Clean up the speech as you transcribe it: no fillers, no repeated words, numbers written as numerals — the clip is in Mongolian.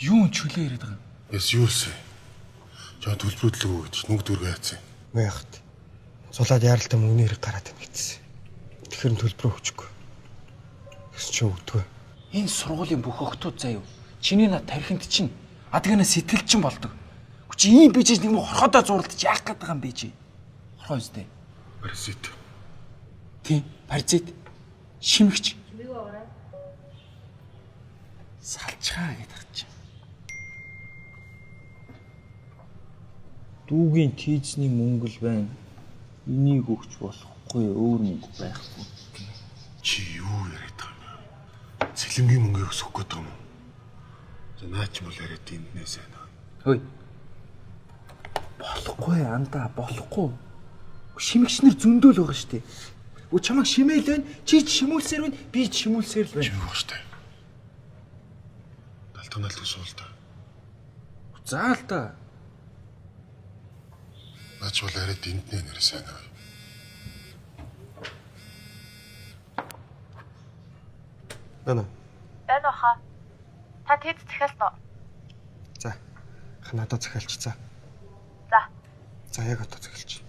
Юу чөлөө яриад байгаа юм? Яс юусэн? Жаа төлбөрөдлөө гэж нүг дүргээ яатсан. Мэ яхад. Сулаад яаралтай мөнгөний хэрэг гараад байна гэсэн. Тэгэхээр төлбөрөө өгчихгүй. Гэсэн чи өгдөгөө. Энэ сургуулийн бүх охтууд заяа. Чиний над тархинд чинь адгана сэтгэл чинь болдог. Чи ийм бижиж нэг хорхоодоо зурлаж яах гээд байгаа юм бэ чи? Хорхоо үстэй. Паразит. Тийм, паразит. Шимэгч. Салчгаа гэдэг чинь. Дүүгийн тийзний мөнгө л байна. Энийг өгч болохгүй өөр мөнгө байхгүй. Чи юу яриад байгаа юм? Цэлэнгийн мөнгөийг өсгөх гээд байгаа юм уу? За наач мөл яриад энднээс байна. Хөөе. Болохгүй андаа, болохгүй. Шимэгчнэр зөндөөл байгаа шүү дээ. Өө чамайг шимээл байна. Чи шимүүлсээр байна. Би ч шимүүлсээр л байна. Чи юу гоо Талтганалт усуул та. Заал та. Наач бол яриад энднээ нэр сайн аа. Байна. Байна баха. Та тэд захиалсан уу? За. Надад захиалч за. За. За яг одоо захиалч.